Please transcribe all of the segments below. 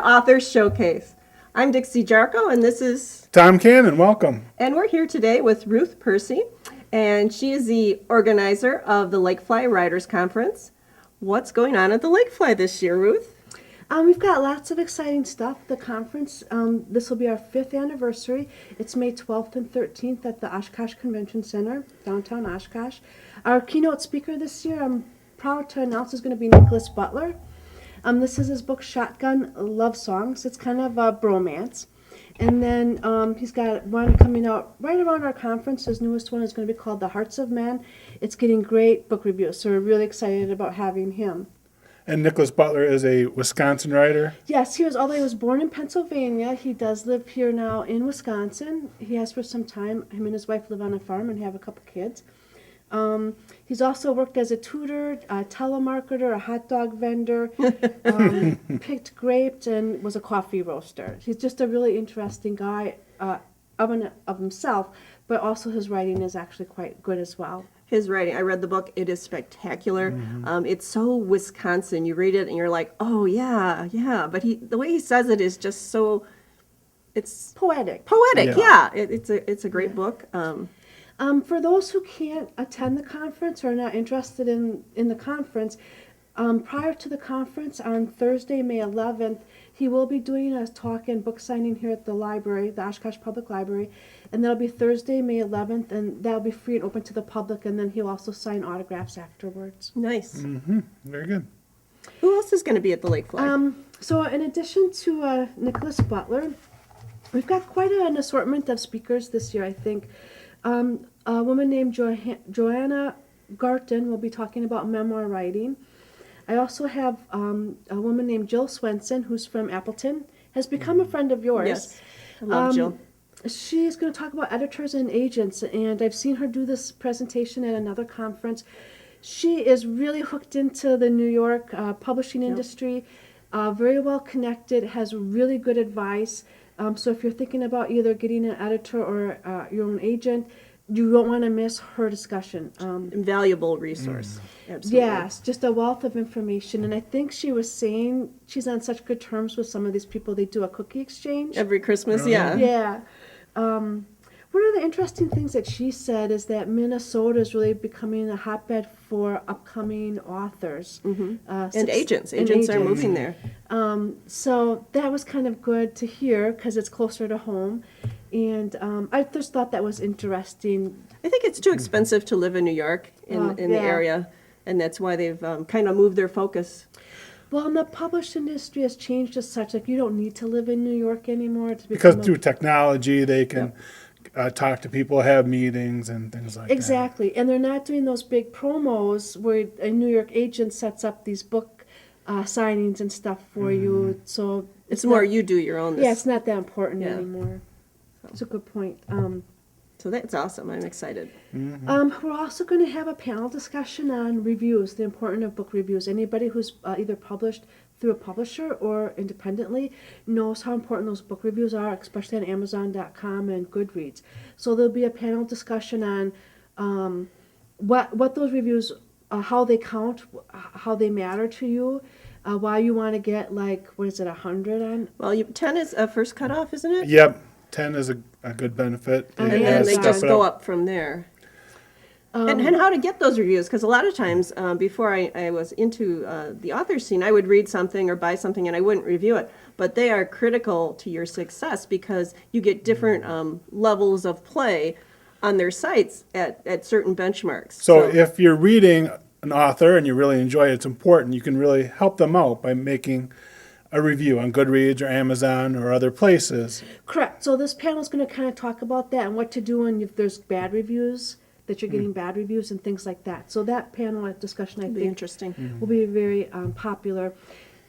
Author Showcase. I'm Dixie Jarko, and this is Tom Cannon, welcome. And we're here today with Ruth Percy, and she is the organizer of the Lakefly Writers Conference. What's going on at the Lakefly this year, Ruth? We've got lots of exciting stuff. The conference, this will be our 5th anniversary. It's May 12th and 13th at the Oshkosh Convention Center, downtown Oshkosh. Our keynote speaker this year, I'm proud to announce, is going to be Nickolas Butler. This is his book, Shotgun Love Songs. It's kind of a bromance. And then he's got one coming out right around our conference. His newest one is going to be called The Hearts of Men. It's getting great book reviews, so we're really excited about having him. And Nickolas Butler is a Wisconsin writer? Yes, although he was born in Pennsylvania, he does live here now in Wisconsin. He has for some time. Him and his wife live on a farm and have a couple kids. He's also worked as a tutor, a telemarketer, a hot dog vendor, picked grapes, and was a coffee roaster. He's just a really interesting guy of himself, but also his writing is actually quite good as well. His writing, I read the book, it is spectacular. It's so Wisconsin. You read it and you're like, oh, yeah. But the way he says it is just so, it's Poetic. Yeah. It's a great book. For those who can't attend the conference or are not interested in the conference, prior to the conference on Thursday, May 11th, he will be doing a talk and book signing here at the library, the Oshkosh Public Library, and that'll be Thursday, May 11th, and that'll be free and open to the public, and then he'll also sign autographs afterwards. Nice. Very good. Who else is going to be at the Lakefly? So in addition to Nickolas Butler, we've got quite an assortment of speakers this year, I think. A woman named Joanna Garton will be talking about memoir writing. I also have a woman named Jill Swenson, who's from Appleton, has become a friend of yours. Yes, I love Jill. She's going to talk about editors and agents, and I've seen her do this presentation at another conference. She is really hooked into the New York publishing industry, very well connected, has really good advice. So if you're thinking about either getting an editor or your own agent, you don't want to miss her discussion. Invaluable resource. Absolutely. Yes, just a wealth of information. And I think she was saying she's on such good terms with some of these people. They do a cookie exchange. Every Christmas, yeah. Yeah. One of the interesting things that she said is that Minnesota is really becoming a hotbed for upcoming authors. And agents. Agents are moving there. So that was kind of good to hear because it's closer to home. And I just thought that was interesting. I think it's too expensive to live in New York in the area, and that's why they've kind of moved their focus. Well, and the published industry has changed as such. Like, you don't need to live in New York anymore to Because through technology, they can talk to people, have meetings, and things like that. Exactly. And they're not doing those big promos where a New York agent sets up these book signings and stuff for you. So It's more you do your own. Yeah, it's not that important anymore. That's a good point. So that's awesome. I'm excited. We're also going to have a panel discussion on reviews, the importance of book reviews. Anybody who's either published through a publisher or independently knows how important those book reviews are, especially on Amazon.com and Goodreads. So there'll be a panel discussion on what those reviews, how they count, how they matter to you, why you want to get 100 on. Well, 10 is a first cutoff, isn't it? Yep, 10 is a good benefit. And then they just go up from there. And how to get those reviews, because a lot of times before I was into the author scene, I would read something or buy something and I wouldn't review it. But they are critical to your success because you get different levels of play on their sites at certain benchmarks. So if you're reading an author and you really enjoy it, it's important. You can really help them out by making a review on Goodreads or Amazon or other places. Correct. So this panel is going to kind of talk about that and what to do if there's bad reviews, that you're getting bad reviews and things like that. So that panel discussion, I think, interesting. will be very popular.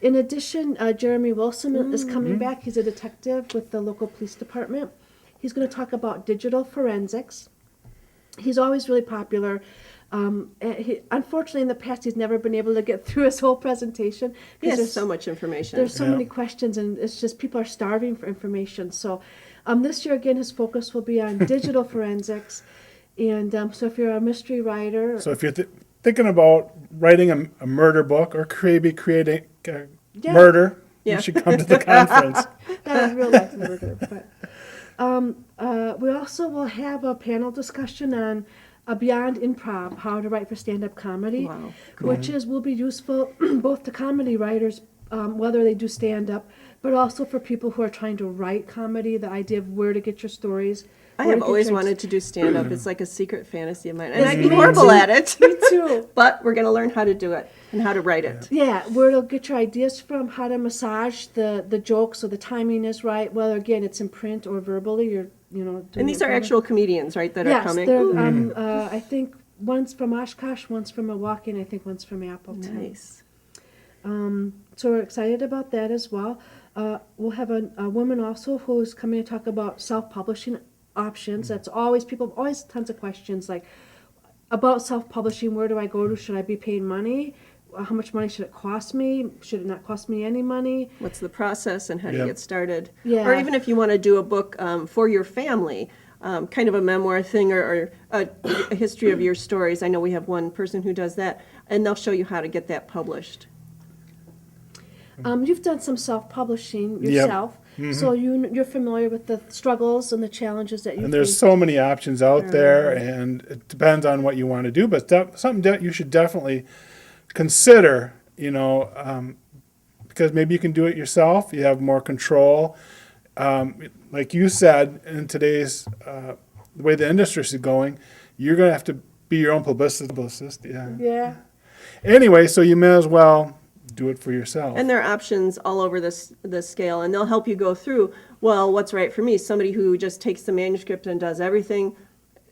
In addition, Jeremy Wilson is coming back. He's a detective with the local police department. He's going to talk about digital forensics. He's always really popular. Unfortunately, in the past, he's never been able to get through his whole presentation. He has so much information. There's so many questions, and it's just people are starving for information. So this year, again, his focus will be on digital forensics. And so if you're a mystery writer... So if you're thinking about writing a murder book or maybe creating murder Yeah. You should come to the conference. That is real life murder. But we also will have a panel discussion on Beyond Improv, how to write for stand-up comedy, Wow, which will be useful both to comedy writers, whether they do stand-up, but also for people who are trying to write comedy, the idea of where to get your stories. I where have to get always your- wanted to do stand-up. It's like a secret fantasy of mine. And I'd Me be horrible too. at it. Me too. But we're going to learn how to do it and how to write it. Yeah, where to get your ideas from, how to massage the jokes so the timing is right, whether, again, it's in print or verbally, doing And these it are verbally. actual comedians, right, that are Yes, coming? they're, Ooh, I think one's from Oshkosh, one's from Milwaukee, and I think one's from Appleton. nice. So we're excited about that as well. We'll have a woman also who's coming to talk about self-publishing options. That's always, people have always tons of questions like about self-publishing. Where do I go to? Should I be paying money? How much money should it cost me? Should it not cost me any money? What's the process and how do you Yep. get started? Yeah. Or even if you want to do a book for your family, kind of a memoir thing or a history of your stories. I know we have one person who does that, and they'll show you how to get that published. You've done some self-publishing yourself, so you're familiar with the struggles and the challenges that you And there's face. so many options out there, and it depends on what you want to do. But something that you should definitely consider, because maybe you can do it yourself. You have more control. Like you said, in today's the way the industry is going, you're going to have to be your own publicist. Yeah. Yeah. Anyway, so you may as well do it for yourself. And there are options all over this scale, and they'll help you go through, well, what's right for me? Somebody who just takes the manuscript and does everything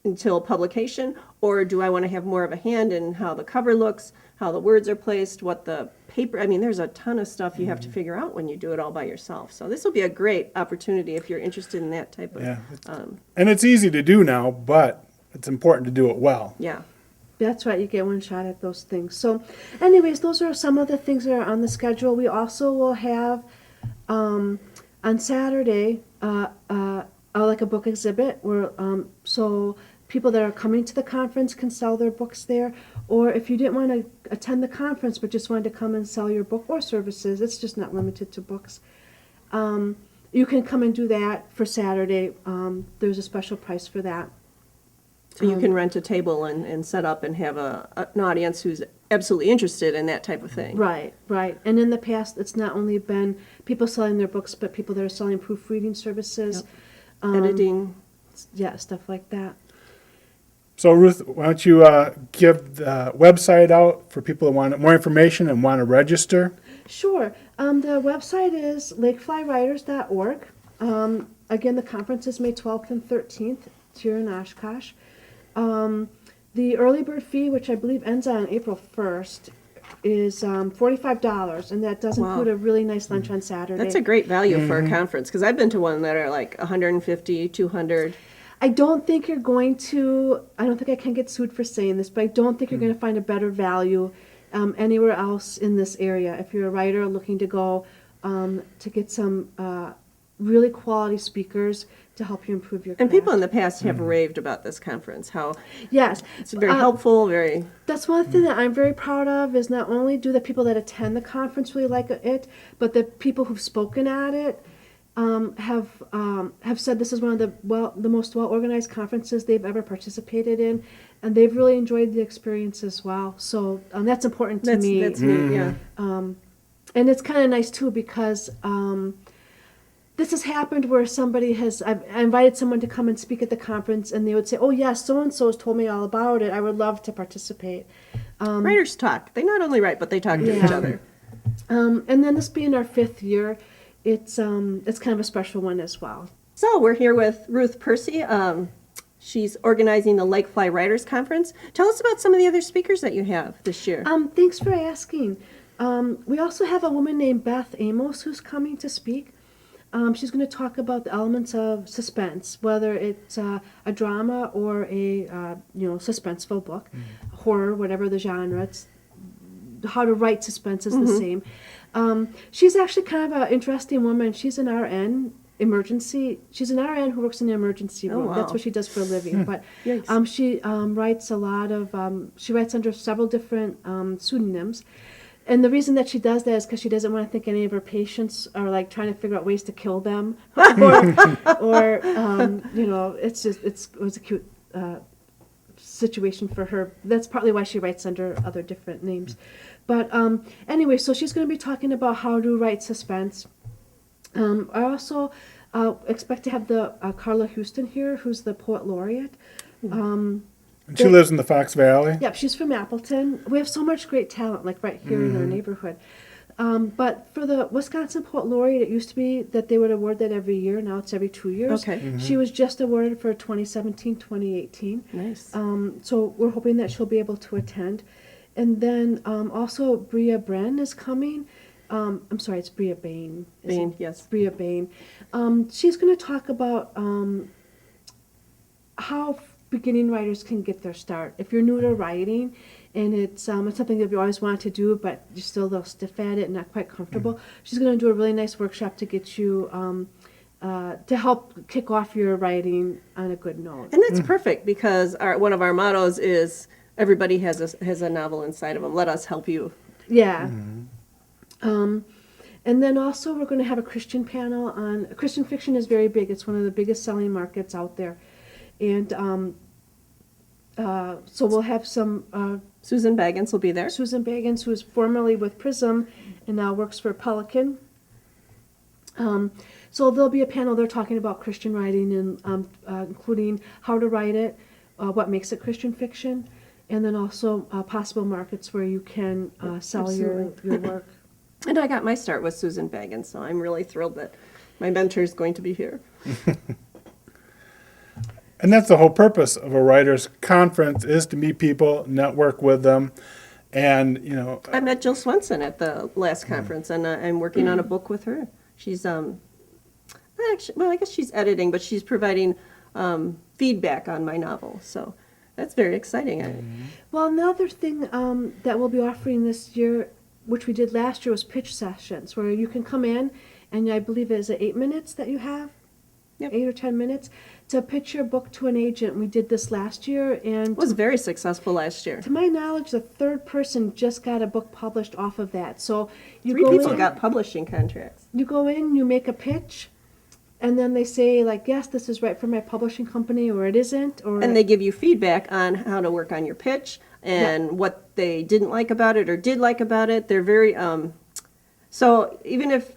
until publication, or do I want to have more of a hand in how the cover looks, how the words are placed, what the paper, I mean, there's a ton of stuff you have to figure out when you do it all by yourself. So this will be a great opportunity if you're interested in that type of, Yeah. And it's easy to do now, but it's important to do it well. yeah. That's right, you get one shot at those things. So anyways, those are some of the things that are on the schedule. We also will have on Saturday like a book exhibit where so people that are coming to the conference can sell their books there, or if you didn't want to attend the conference but just wanted to come and sell your book or services, it's just not limited to books. You can come and do that for Saturday. There's a special price for that. So you can rent a table and set up and have an audience who's absolutely interested in that type of thing. Right, right. And in the past, it's not only been people selling their books, but people that are selling proofreading services. Editing. Yeah, stuff like that. So Ruth, why don't you give the website out for people who want more information and want to register? Sure. The website is lakeflywriters.org. Again, the conference is May 12th and 13th here in Oshkosh. The early bird fee, which I believe ends on April 1st, is $45, and that does Wow. include a really nice lunch on Saturday. That's a great value for a conference, because I've been to one that are like 150, 200. I don't think you're going to, I don't think I can get sued for saying this, but I don't think you're going to find a better value anywhere else in this area. If you're a writer looking to go to get some really quality speakers to help you improve your And craft. people in the past have raved about this conference, how Yes. it's very helpful, very... That's one thing that I'm very proud of is not only do the people that attend the conference really like it, but the people who've spoken at it have said this is one of the most well-organized conferences they've ever participated in, and they've really enjoyed the experience as well. So that's important to me. That's neat, yeah. And it's kind of nice too because this has happened where I invited someone to come and speak at the conference, and they would say, "Oh yes, so and so has told me all about it. I would love to participate." Writers talk. They not only write, but they talk to each Yeah. other. And then this being our 5th year, it's kind of a special one as well. So we're here with Ruth Percy. She's organizing the Lakefly Writers Conference. Tell us about some of the other speakers that you have this year. Thanks for asking. We also have a woman named Beth Amos who's coming to speak. She's going to talk about the elements of suspense, whether it's a drama or a suspenseful book, horror, whatever the genre. It's how to write suspense is the same. She's actually kind of an interesting woman. She's an RN She's an RN who works in the emergency room. wow. That's what she does for a living. But she writes a lot of. She writes under several different pseudonyms. And the reason that she does that is because she doesn't want to think any of her patients are like trying to figure out ways to kill them, or it was a cute situation for her. That's partly why she writes under other different names. But anyway, so she's going to be talking about how to write suspense. I also expect to have the Carla Houston here, who's the poet laureate. And she lives in the Fox Valley. Yep, she's from Appleton. We have so much great talent, like right here in our neighborhood. But for the Wisconsin Poet Laureate, it used to be that they would award that every year. Now it's every 2 years. Okay. She was just awarded for 2017, 2018. Nice. So we're hoping that she'll be able to attend. And then also Bria Bren is coming. I'm sorry, it's Bria Bain. Bain, yes. Bria Bain. She's going to talk about how beginning writers can get their start. If you're new to writing and it's something that you always wanted to do, but you're still a little stiff at it and not quite comfortable, she's going to do a really nice workshop to get you to help kick off your writing on a good note. And that's perfect because one of our mottos is everybody has a novel inside of them. Let us help you. Yeah. And then also we're going to have a Christian panel on Christian fiction is very big. It's one of the biggest selling markets out there. And so we'll have some Susan Baggins will be there. Susan Baggins, who is formerly with Prism and now works for Pelican. So there'll be a panel there talking about Christian writing and including how to write it, what makes it Christian fiction, and then also possible markets where you can sell your work. And I got my start with Susan Baggins, so I'm really thrilled that my mentor is going to be here. And that's the whole purpose of a writers' conference, is to meet people, network with them, and I met Jill Swenson at the last conference, and I'm working on a book with her. She's actually, well, I guess she's editing, but she's providing feedback on my novel, so that's very exciting. Well, another thing that we'll be offering this year, which we did last year, was pitch sessions, where you can come in, and I believe it is 8 minutes that you have, Yep. 8 or 10 minutes, to pitch your book to an agent. We did this last year, and It was very successful last year. to my knowledge, the third person just got a book published off of that. So you 3 go people in, got publishing contracts. you go in, you make a pitch, and then they say, like, yes, this is right for my publishing company, or it isn't, or And they give you feedback on how to work on your pitch and what they didn't like about it or did like about it. They're very, so even if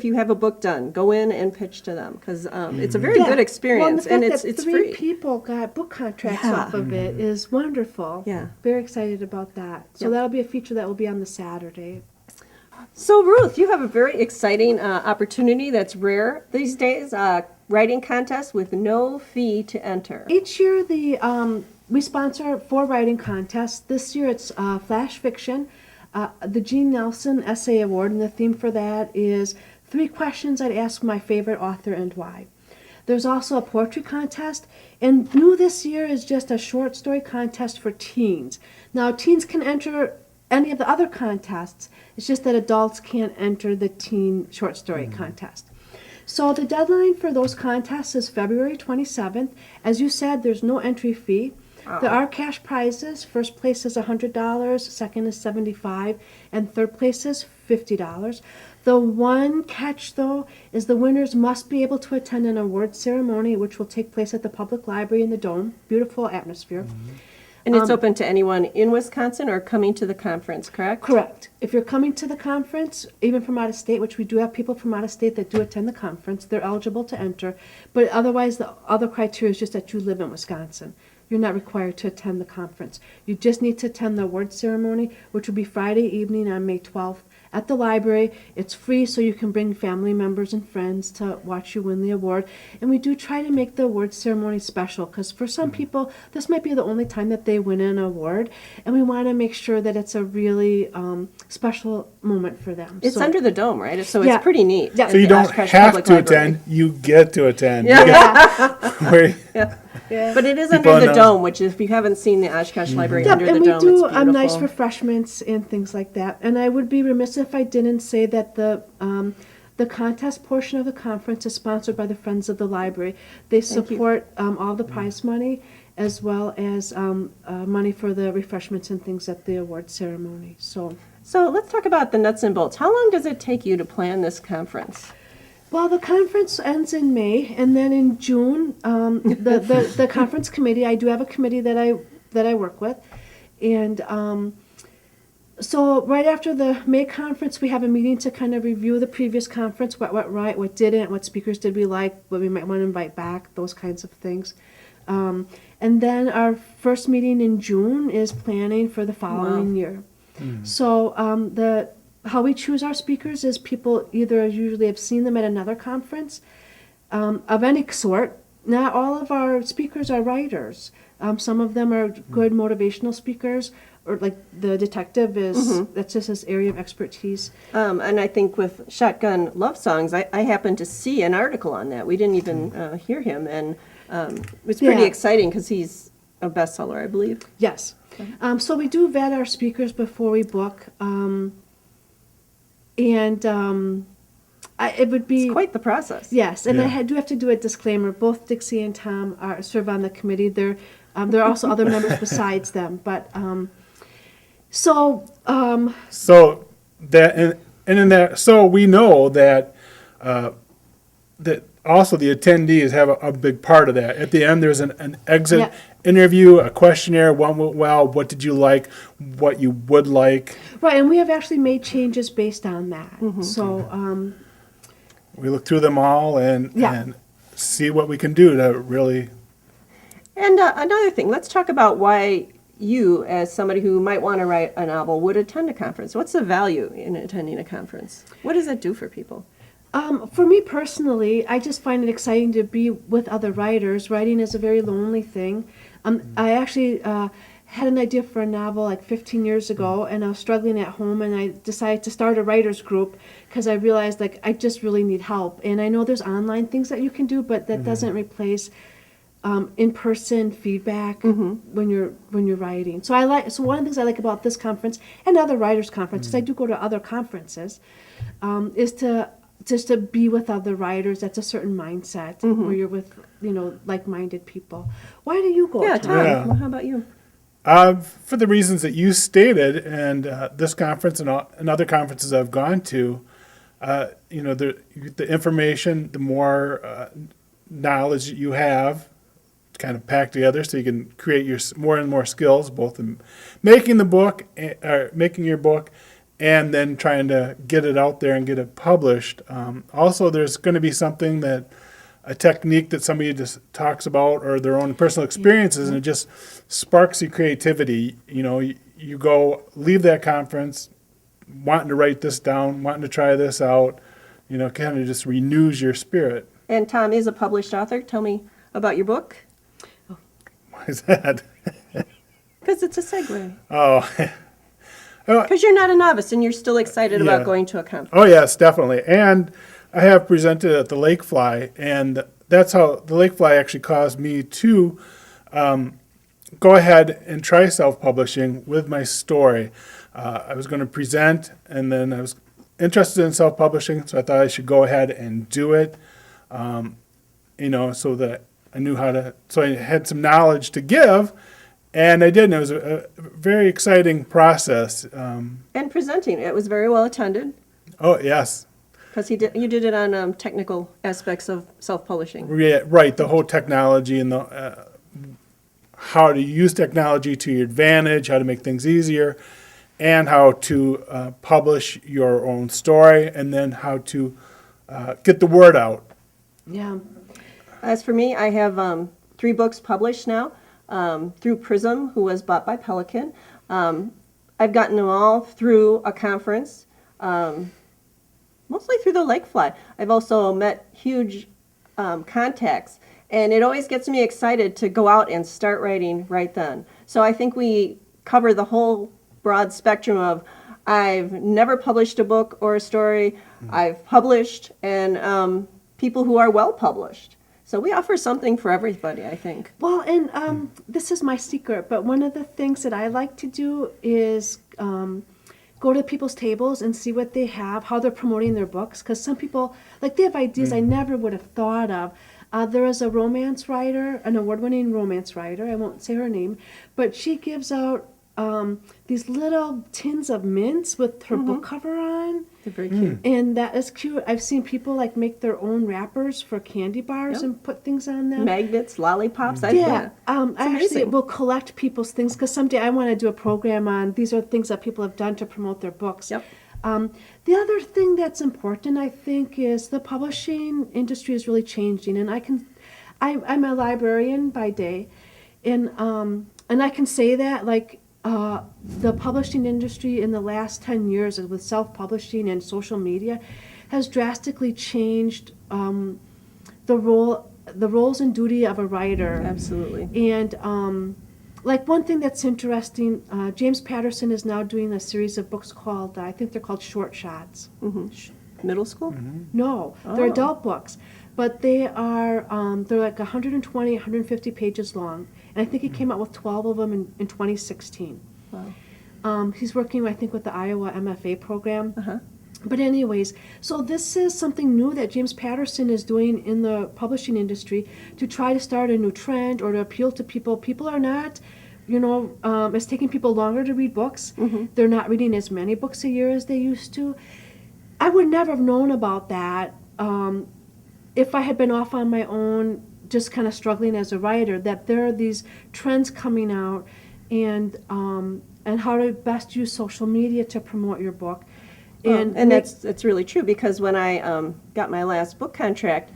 you have a book done, go in and pitch to them because it's a very Yeah. good experience well, and the and fact it's that free. 3 people got book contracts Yeah. off of it is wonderful. Yeah. Very excited about that. So Yep. that'll be a feature that will be on the Saturday. So Ruth, you have a very exciting opportunity that's rare these days, writing contest with no fee to enter. Each year, we sponsor 4 writing contests. This year, it's flash fiction, the Jean Nelson Essay Award, and the theme for that is 3 questions I'd ask my favorite author and why. There's also a poetry contest, and new this year is just a short story contest for teens. Now, teens can enter any of the other contests. It's just that adults can't enter the teen short story contest. So the deadline for those contests is February 27th. As you said, there's no entry fee. There are cash prizes. First place is $100, second is $75, and third place is $50. The one catch, though, is the winners must be able to attend an award ceremony, which will take place at the Public Library in the Dome. Beautiful atmosphere. And it's open to anyone in Wisconsin or coming to the conference, correct? Correct. If you're coming to the conference, even from out of state, which we do have people from out of state that do attend the conference, they're eligible to enter. But otherwise, the other criteria is just that you live in Wisconsin. You're not required to attend the conference. You just need to attend the award ceremony, which will be Friday evening on May 12th at the library. It's free, so you can bring family members and friends to watch you win the award. And we do try to make the award ceremony special, because for some people, this might be the only time that they win an award, and we want to make sure that it's a really special moment for them. It's So- under the dome, right? So Yeah. it's pretty neat. Yeah. at So you the don't Oshkosh have Public to Library. attend, you get to attend. Yeah. Yeah. But it is People under the know. dome, which if you haven't seen the Oshkosh Library Yep, under the and we dome, do it's beautiful. nice refreshments and things like that. And I would be remiss if I didn't say that the contest portion of the conference is sponsored by the Friends of the Library. They support all the prize money as well as money for the refreshments and things at the award ceremony. So So let's talk about the nuts and bolts. How long does it take you to plan this conference? Well, the conference ends in May, and then in June, the conference committee. I do have a committee that I work with, and so right after the May conference, we have a meeting to kind of review the previous conference, what went right, what didn't, what speakers did we like, what we might want to invite back, those kinds of things. And then our first meeting in June is planning for the following year. So how we choose our speakers is people either usually have seen them at another conference of any sort. Not all of our speakers are writers. Some of them are good motivational speakers, or like the detective is, that's just his area of expertise. And I think with Shotgun Love Songs, I happened to see an article on that. We didn't even hear him, and it was pretty Yeah. exciting because he's a bestseller, I believe. Yes. So we do vet our speakers before we book. It would be It's quite the process. yes, and Yeah. I do have to do a disclaimer. Both Dixie and Tom serve on the committee. There are also other members besides them, but so that and in that, so we know that that also the attendees have a big part of that. At the end, there's an exit Yeah. interview, a questionnaire. What went well? What did you like? What you would like? right, and we have actually made changes based on that. So We look through them all and Yeah. and see what we can do to really. And another thing, let's talk about why you, as somebody who might want to write a novel, would attend a conference. What's the value in attending a conference? What does it do for people? for me personally, I just find it exciting to be with other writers. Writing is a very lonely thing. I actually had an idea for a novel like 15 years ago, and I was struggling at home, and I decided to start a writers group because I realized like I just really need help. And I know there's online things that you can do, but that doesn't replace in-person feedback when you're writing. So one of the things I like about this conference and other writers' conferences, I do go to other conferences, is to just to be with other writers. That's a certain mindset where you're with like-minded people. Why do you go? Yeah, Tom? Tom, Yeah. well, how about you? For the reasons that you stated, and this conference and other conferences I've gone to, the information, the more knowledge that you have, kind of packed together, so you can create your more and more skills, both in making the book, making your book, and then trying to get it out there and get it published. Also, there's going to be something a technique that somebody just talks about or their own personal experiences, and it just sparks your creativity. You go leave that conference wanting to write this down, wanting to try this out, kind of just renews your spirit. And Tom is a published author. Tell me about your book, Why is that? because it's a segue. Oh, Because you're not a novice and you're still excited Yeah. about going to a conference. oh yes, definitely. And I have presented at the Lakefly, and that's how the Lakefly actually caused me to go ahead and try self-publishing with my story. I was going to present, and then I was interested in self-publishing, so I thought I should go ahead and do it, so that I knew how to, so I had some knowledge to give, and I did, and it was a very exciting process. And presenting, it was very well attended Oh, yes. because you did it on technical aspects of self-publishing. Yeah, right, the whole technology and the how to use technology to your advantage, how to make things easier, and how to publish your own story, and then how to get the word out. Yeah. As for me, I have 3 books published now through Prism, who was bought by Pelican. I've gotten them all through a conference, mostly through the Lakefly. I've also met huge contacts, and it always gets me excited to go out and start writing right then. So I think we cover the whole broad spectrum of I've never published a book or a story, I've published, and people who are well published. So we offer something for everybody, I think. Well, and this is my secret, but one of the things that I like to do is go to people's tables and see what they have, how they're promoting their books. Because some people, they have ideas I never would have thought of. There is a romance writer, an award-winning romance writer, I won't say her name, but she gives out these little tins of mints with her book cover on. They're very cute. And that is cute. I've seen people like make their own wrappers for candy bars Yep. and put things on them. Magnets, lollipops. Yeah, I actually amazing. will collect people's things because someday I want to do a program on these are things that people have done to promote their books. Yep. The other thing that's important, I think, is the publishing industry is really changing, and I'm a librarian by day, and I can say that like the publishing industry in the last 10 years with self-publishing and social media has drastically changed the roles and duty of a writer. Absolutely. And like one thing that's interesting, James Patterson is now doing a series of books called, I think they're called Short Shots. Middle school? No, they're adult books, but they are they're like 120, 150 pages long, and I think he came out with 12 of them in 2016. Wow. He's working, I think, with the Iowa MFA program. Uh-huh. But anyways, so this is something new that James Patterson is doing in the publishing industry to try to start a new trend or to appeal to people. People are not, it's taking people longer to read books. They're not reading as many books a year as they used to. I would never have known about that if I had been off on my own, just kind of struggling as a writer, that there are these trends coming out and how to best use social media to promote your book. And that's really true, because when I got my last book contract,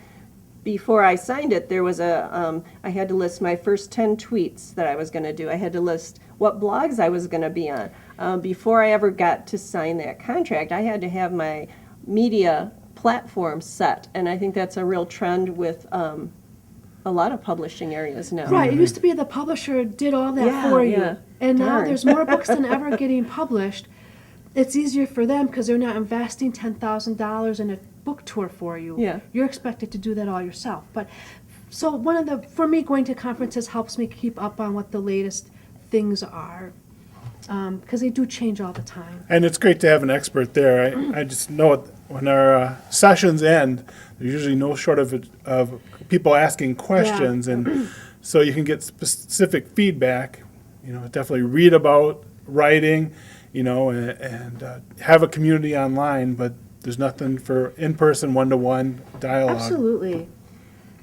before I signed it, there was I had to list my first 10 tweets that I was going to do. I had to list what blogs I was going to be on. Before I ever got to sign that contract, I had to have my media platform set, and I think that's a real trend with a lot of publishing areas now. Right, it used to be the publisher did all that Yeah, for you, yeah. and now Darn. there's more books than ever getting published. It's easier for them because they're not investing $10,000 in a book tour for you. Yeah. You're expected to do that all yourself. But so for me, going to conferences helps me keep up on what the latest things are, because they do change all the time. And it's great to have an expert there. I just know when our sessions end, there's usually no short of people asking questions, and so you can get specific feedback. Definitely read about writing, and have a community online, but there's nothing for in-person, one-to-one dialogue. Absolutely.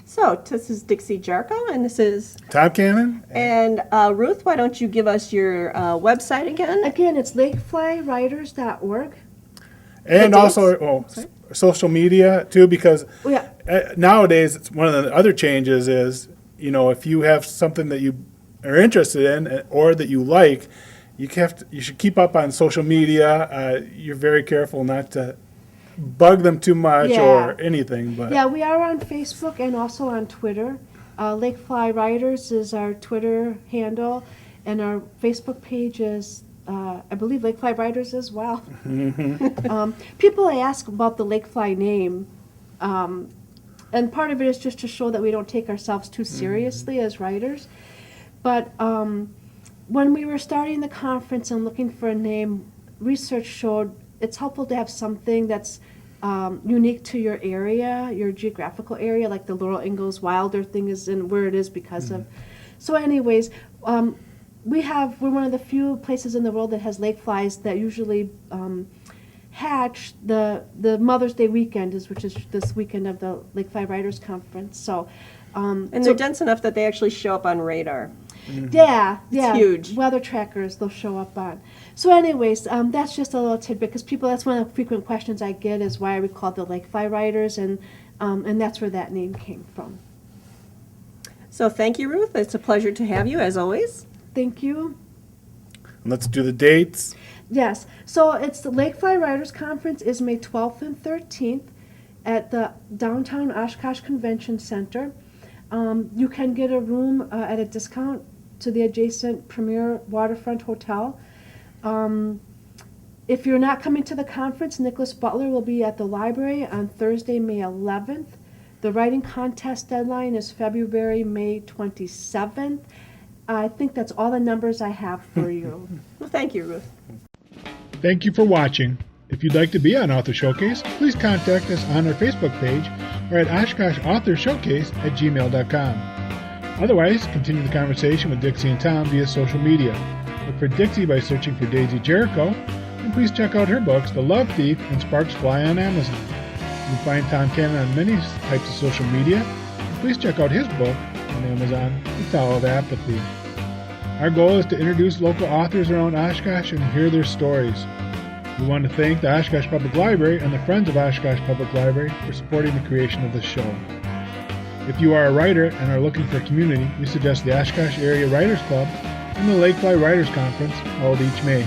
So this is Dixie Jarko, and this is Tom Cannon? and Ruth. Why don't you give us your website again? Again, it's lakeflywriters.org. And The also social media, too, because Oh, yeah. nowadays, it's one of the other changes is, if you have something that you are interested in or that you like, you should keep up on social media. You're very careful not to bug them too much or anything. But Yeah, we are on Facebook and also on Twitter. Lakefly Writers is our Twitter handle, and our Facebook page is, I believe, Lakefly Writers as well. People ask about the Lakefly name, and part of it is just to show that we don't take ourselves too seriously as writers. But when we were starting the conference and looking for a name, research showed it's helpful to have something that's unique to your area, your geographical area, like the Laurel Ingalls Wilder thing is in where it is because of. So anyways, we're one of the few places in the world that has lake flies that usually hatch the Mother's Day weekend, which is this weekend of the Lakefly Writers Conference. So, And they're dense enough that they actually show up on radar. yeah, huge. weather trackers they'll show up on. So anyways, that's just a little tidbit because that's one of the frequent questions I get is why are we called the Lakefly Writers, and that's where that name came from. So thank you, Ruth. It's a pleasure to have you, as always. Thank you. let's do the dates. Yes, so it's the Lakefly Writers Conference is May 12th and 13th at the downtown Oshkosh Convention Center. You can get a room at a discount to the adjacent Premier Waterfront Hotel. If you're not coming to the conference, Nickolas Butler will be at the library on Thursday, May 11th. The writing contest deadline is May 27th. I think that's all the numbers I have for you. Well, thank you, Ruth. Thank you for watching. If you'd like to be on Author Showcase, please contact us on our Facebook page or at oshkoshauthorshowcase@gmail.com. Otherwise, continue the conversation with Dixie and Tom via social media. Look for Dixie by searching for Daisy Jericho, and please check out her books, The Love Thief and Sparks Fly on Amazon. You can find Tom Cannon on many types of social media, and please check out his book on Amazon, The Towel of Apathy. Our goal is to introduce local authors around Oshkosh and hear their stories. We want to thank the Oshkosh Public Library and the Friends of Oshkosh Public Library for supporting the creation of this show. If you are a writer and are looking for a community, we suggest the Oshkosh Area Writers Club and the Lakefly Writers Conference held each May.